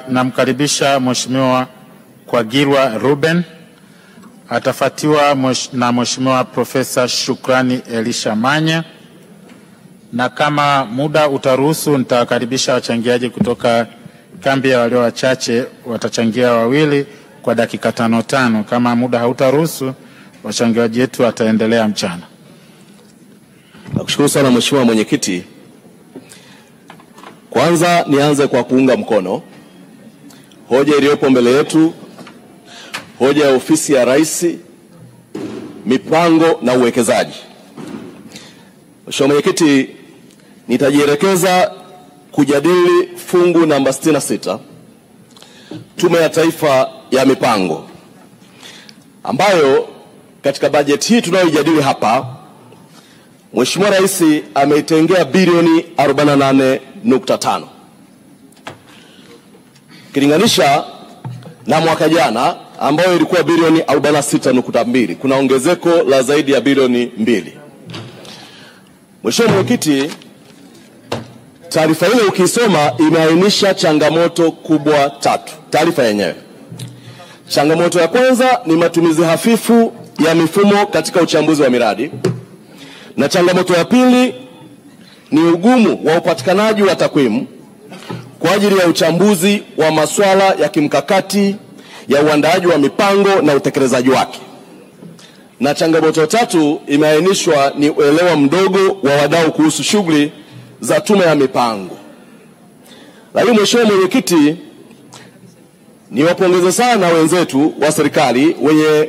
namkaribisha Mheshimiwa Kwagilwa Ruben, atafuatiwa na Mheshimiwa Profesa Shukrani Elisha Manya, na kama muda utaruhusu nitawakaribisha wachangiaji kutoka kambi ya walio wachache, watachangia wawili kwa dakika 5. Kama muda hautaruhusu, wachangiaji wetu wataendelea mchana. Nakushukuru sana Mheshimiwa Mwenyekiti. Kwanza nianze kwa kuunga mkono hoja iliyopo mbele yetu, hoja ya Ofisi ya Rais, mipango na uwekezaji. Mheshimiwa Mwenyekiti, nitajielekeza kujadili fungu namba 66, Tume ya Taifa ya Mipango, ambayo katika bajeti hii tunayojadili hapa Mheshimiwa Rais ameitengea bilioni 48.5. Kilinganisha na mwaka jana ambayo ilikuwa bilioni 46.2, kuna ongezeko la zaidi ya bilioni 2. Mheshimiwa Mwenyekiti, taarifa ile ukisoma imeainisha changamoto kubwa 3. Taarifa yenyewe, changamoto ya kwanza ni matumizi hafifu ya mifumo katika uchambuzi wa miradi, na changamoto ya pili ni ugumu wa upatikanaji wa takwimu kwa ajili ya uchambuzi wa masuala ya kimkakati ya uandaaji wa mipango na utekelezaji wake, na changamoto ya 3 imeainishwa ni uelewa mdogo wa wadau kuhusu shughuli za Tume ya Mipango. Lakini Mheshimiwa Mwenyekiti, niwapongeze sana wenzetu wa serikali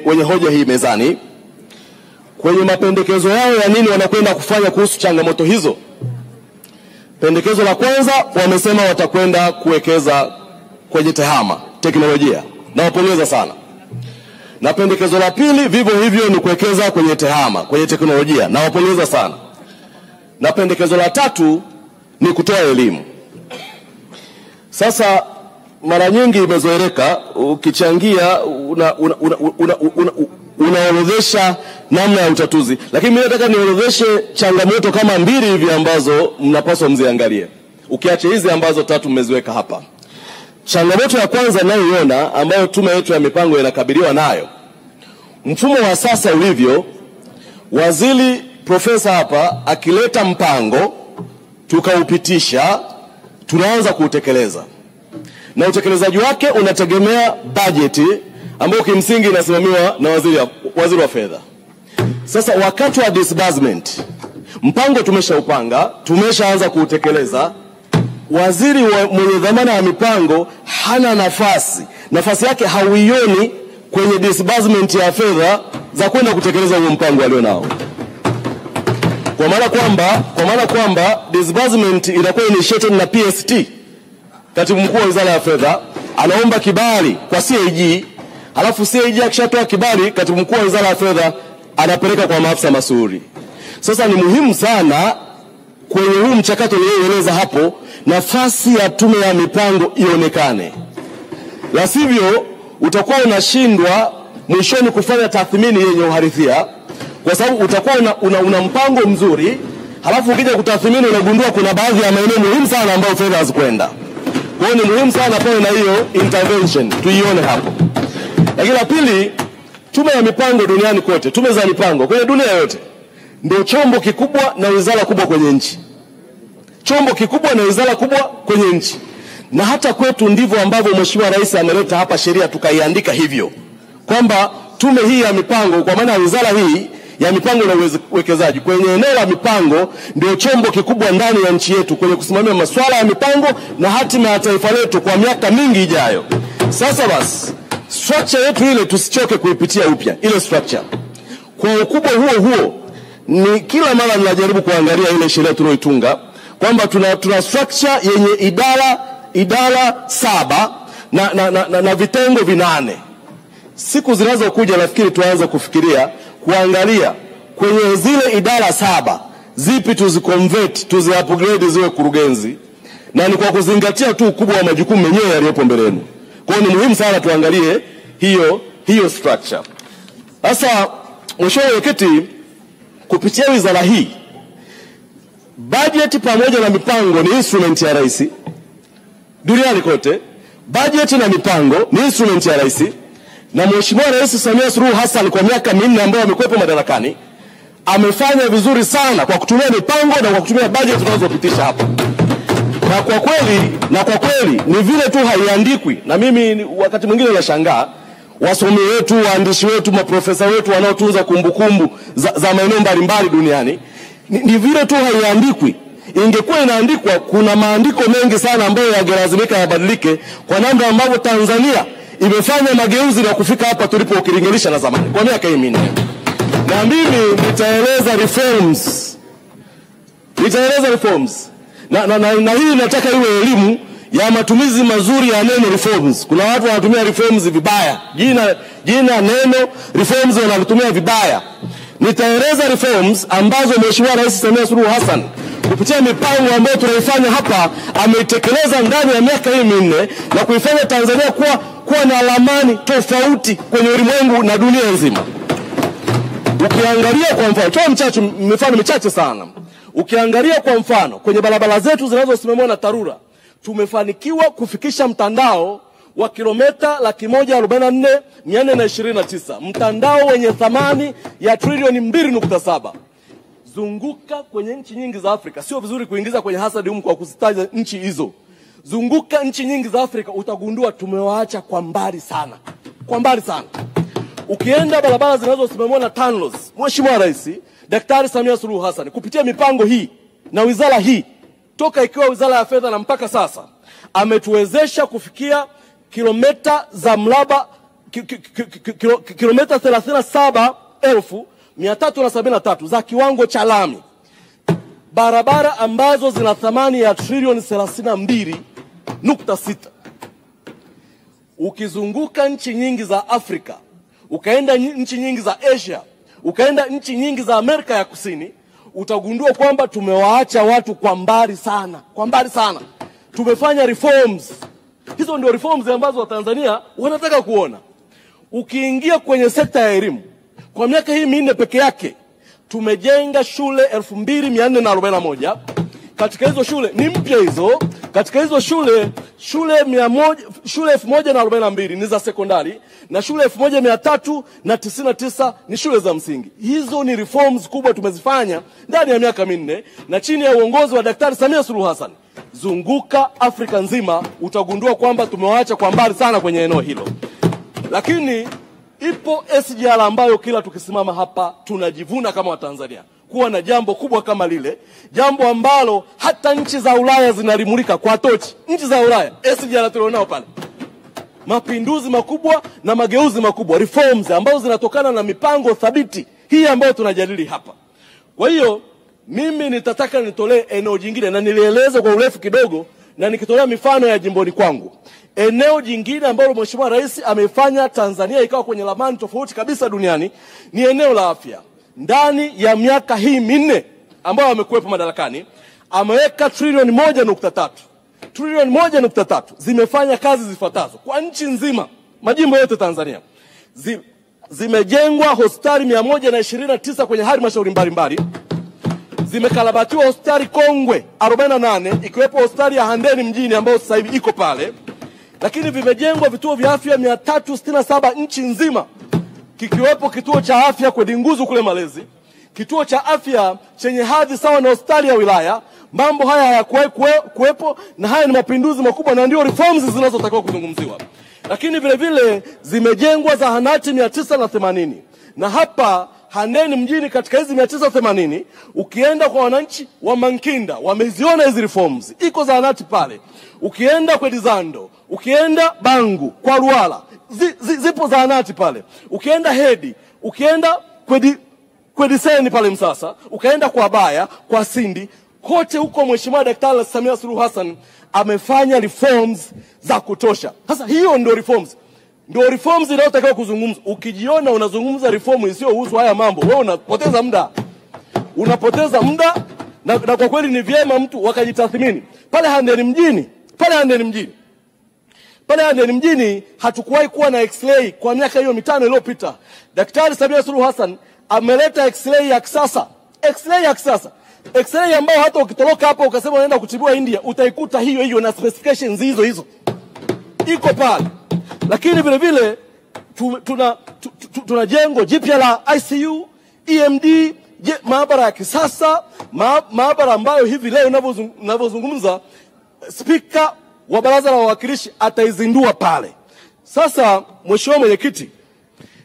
wenye hoja hii mezani kwenye mapendekezo yao ya nini wanakwenda kufanya kuhusu changamoto hizo. Pendekezo la kwanza, wamesema watakwenda kuwekeza kwenye tehama, teknolojia. Nawapongeza sana. Na pendekezo la pili vivyo hivyo ni kuwekeza kwenye tehama, kwenye teknolojia. Nawapongeza sana. Na pendekezo la 3 ni kutoa elimu. Sasa mara nyingi imezoeleka ukichangia unaorodhesha namna ya utatuzi, lakini mimi nataka niorodheshe changamoto kama 2 hivi ambazo mnapaswa mziangalie, ukiacha hizi ambazo 3 mmeziweka hapa. Changamoto ya kwanza ninayoiona ambayo Tume yetu ya Mipango inakabiliwa nayo, mfumo wa sasa ulivyo, waziri profesa hapa akileta mpango tukaupitisha, tunaanza kuutekeleza, na utekelezaji wake unategemea bajeti ambayo kimsingi inasimamiwa na waziri wa fedha. Sasa wakati wa disbursement, mpango tumeshaupanga, tumeshaanza kuutekeleza, waziri mwenye dhamana ya mipango hana nafasi yake hauioni kwenye disbursement ya fedha za kwenda kutekeleza huo mpango alionao. Kwa maana kwamba disbursement inakuwa initiated na PST, Katibu Mkuu wa Wizara ya Fedha anaomba kibali kwa CAG, halafu CAG akishatoa kibali, Katibu Mkuu wa Wizara ya Fedha anapeleka kwa maafisa masuhuri. Sasa ni muhimu sana kwenye huu mchakato nilioeleza hapo, nafasi ya Tume ya Mipango ionekane. La sivyo utakuwa unashindwa mwishoni kufanya tathmini yenye uhalisia, kwa sababu utakuwa una mpango mzuri, halafu ukija kutathmini unagundua kuna baadhi ya maeneo muhimu sana ambayo fedha hazikwenda. Kwa hiyo ni muhimu sana pale na hiyo intervention tuione hapo. Lakini la pili, Tume ya Mipango duniani kote, tume za mipango kwenye dunia yote, ndio chombo kikubwa na wizara kubwa kwenye nchi. Chombo kikubwa na wizara kubwa kwenye nchi. Na hata kwetu ndivyo ambavyo Mheshimiwa Rais ameleta hapa sheria tukaiandika hivyo, kwamba tume hii ya mipango, kwa maana wizara hii ya mipango na uwekezaji kwenye eneo la mipango, ndio chombo kikubwa ndani ya nchi yetu kwenye kusimamia masuala ya mipango na hatima ya taifa letu kwa miaka mingi ijayo. Sasa basi, structure yetu ile tusichoke kuipitia upya ile structure. Kwa ukubwa huo ni kila mara ninajaribu kuangalia ile sheria tunayoitunga kwamba tuna structure yenye idara 7 na vitengo 8. Siku zinazokuja nafikiri tuanze kufikiria kuangalia kwenye zile idara 7 zipi tuziconvert, tuziupgrade ziwe kurugenzi, na ni kwa kuzingatia tu ukubwa wa majukumu yenyewe yaliyopo mbeleni. Kwa hiyo ni muhimu sana tuangalie hiyo structure. Sasa Mheshimiwa Mwenyekiti, kupitia wizara hii, budget pamoja na mipango ni instrument ya rais duniani kote Bajeti na mipango ni instrument ya rais, na Mheshimiwa Rais Samia Suluhu Hassan kwa miaka 4 ambayo amekuwepo madarakani amefanya vizuri sana kwa kutumia mipango na kwa kutumia bajeti tunazopitisha hapa. Na kwa kweli ni vile tu haiandikwi, na mimi wakati mwingine nashangaa wasomi wetu, waandishi wetu, maprofesa wetu wanaotunza kumbukumbu za maeneo mbalimbali duniani, ni vile tu haiandikwi. Ingekuwa inaandikwa, kuna maandiko mengi sana ambayo yangelazimika yabadilike kwa namna ambavyo Tanzania imefanya mageuzi na kufika hapa tulipo ukilinganisha na zamani kwa miaka hii 4. Na mimi nitaeleza reforms. Na hii nataka iwe elimu ya matumizi mazuri ya neno reforms. Kuna watu wanatumia reforms vibaya. Jina neno reforms wanalitumia vibaya. Nitaeleza reforms ambazo Mheshimiwa Rais Samia Suluhu Hassan kupitia mipango ambayo tunaifanya hapa ameitekeleza ndani ya miaka hii 4 na kuifanya Tanzania kuwa na ramani tofauti kwenye ulimwengu na dunia nzima. Ukiangalia kwa mfano, mifano michache sana. Ukiangalia kwa mfano kwenye barabara zetu zinazosimamiwa na TARURA, tumefanikiwa kufikisha mtandao wa kilomita 144,429, mtandao wenye thamani ya trilioni 2.7. Zunguka kwenye nchi nyingi za Afrika. Sio vizuri kuingiza kwenye hasadi kwa kuzitaja nchi hizo. Zunguka nchi nyingi za Afrika utagundua tumewaacha kwa mbali sana. Kwa mbali sana. Ukienda barabara zinazosimamiwa na TANROADS, Mheshimiwa Rais Daktari Samia Suluhu Hassan kupitia mipango hii na wizara hii, toka ikiwa Wizara ya Fedha na mpaka sasa, ametuwezesha kufikia kilomita za mraba kilomita 37,373 za kiwango cha lami. Barabara ambazo zina thamani ya trilioni 32.6. Ukizunguka nchi nyingi za Afrika, ukaenda nchi nyingi za Asia, ukaenda nchi nyingi za Amerika ya Kusini, utagundua kwamba tumewaacha watu kwa mbali sana. Kwa mbali sana. Tumefanya reforms. Hizo ndio reforms ambazo Watanzania wanataka kuona. Ukiingia kwenye sekta ya elimu, kwa miaka hii 4 peke yake tumejenga shule 2441. Katika hizo shule ni mpya hizo. Katika hizo shule 1042 ni za sekondari na shule 1399 ni shule za msingi. Hizo ni reforms kubwa tumezifanya ndani ya miaka 4 na chini ya uongozi wa Daktari Samia Suluhu Hassan. Zunguka Afrika nzima utagundua kwamba tumewaacha kwa mbali sana kwenye eneo hilo. Lakini ipo SGR ambayo kila tukisimama hapa tunajivuna kama Watanzania kuwa na jambo kubwa kama lile, jambo ambalo hata nchi za Ulaya zinalimulika kwa tochi. Nchi za Ulaya SGR tulionao pale, mapinduzi makubwa na mageuzi makubwa, reforms ambazo zinatokana na mipango thabiti hii ambayo tunajadili hapa. Kwa hiyo mimi nitataka nitolee eneo jingine na nilieleza kwa urefu kidogo na nikitolea mifano ya jimboni kwangu. Eneo jingine ambalo Mheshimiwa Rais amefanya Tanzania ikawa kwenye ramani tofauti kabisa duniani ni eneo la afya. Ndani ya miaka hii 4 ambayo amekuwepo madarakani, ameweka trilioni 1.3. Trilioni 1.3 zimefanya kazi zifuatazo kwa nchi nzima, majimbo yote Tanzania. Zimejengwa hospitali 129 kwenye halmashauri mbalimbali. Zimekarabatiwa hospitali kongwe 48 ikiwepo hospitali ya Handeni mjini ambayo sasa hivi iko pale. Lakini vimejengwa vituo vya afya 367 nchi nzima, kikiwepo kituo cha afya Kwedinguzu kule Malezi, kituo cha afya chenye hadhi sawa na hospitali ya wilaya. Mambo haya hayakuwahi kuwepo na haya ni mapinduzi makubwa na ndio reforms zinazotakiwa kuzungumziwa. Lakini vile vile zimejengwa zahanati 980 na hapa Handeni mjini katika hizi 980 ukienda kwa wananchi wa Mankinda wameziona hizi reforms. Iko zahanati pale. Ukienda kwa Dizando, ukienda Bangu, kwa Ruala, zipo zahanati pale. Ukienda Hedi, ukienda kwa Diseni pale Msasa, ukaenda kwa Baya, kwa Sindi, kote huko Mheshimiwa Daktari Samia Suluhu Hassan amefanya reforms za kutosha. Sasa hiyo ndio reforms. Ndio reforms inayotakiwa kuzungumza. Ukijiona unazungumza reform isiyohusu haya mambo, wewe unapoteza muda. Unapoteza muda na kwa kweli ni vyema mtu wakajitathmini. Pale Handeni mjini hatukuwahi kuwa na X-ray kwa miaka hiyo 5 iliyopita. Daktari Samia Suluhu Hassan ameleta X-ray ya kisasa. X-ray ambayo hata ukitoroka hapo ukasema unaenda kutibiwa India, utaikuta hiyo na specifications hizo. iko pale, lakini vile vile tuna jengo jipya la ICU, EMD, maabara ya kisasa, maabara ambayo hivi leo ninavyozungumza Spika wa Baraza la Wawakilishi ataizindua pale. Sasa Mheshimiwa Mwenyekiti,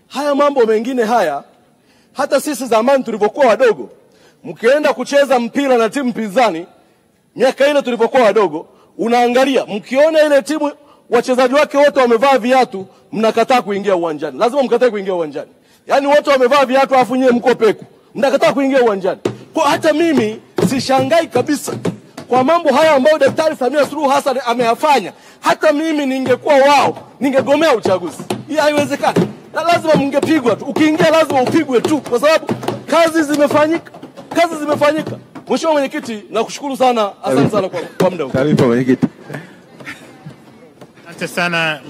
haya mambo mengine haya, hata sisi zamani tulipokuwa wadogo, mkienda kucheza mpira na timu pinzani, miaka ile tulipokuwa wadogo, unaangalia, mkiona ile timu wachezaji wake wote wamevaa viatu, mnakataa kuingia uwanjani. Lazima mkatae kuingia uwanjani. Yaani wote wamevaa viatu afu nyewe mko peku, mnakataa kuingia uwanjani. Kwa hata mimi sishangai kabisa kwa mambo haya ambayo Daktari Samia Suluhu Hassan ameyafanya. Hata mimi ningekuwa wao, ningegomea uchaguzi. Hii haiwezekani. Na lazima mngepigwa tu. Ukiingia lazima upigwe tu, kwa sababu kazi zimefanyika. Kazi zimefanyika. Mheshimiwa Mwenyekiti, nakushukuru sana. Asante sana kwa muda. Taarifa Mwenyekiti. Asante sana.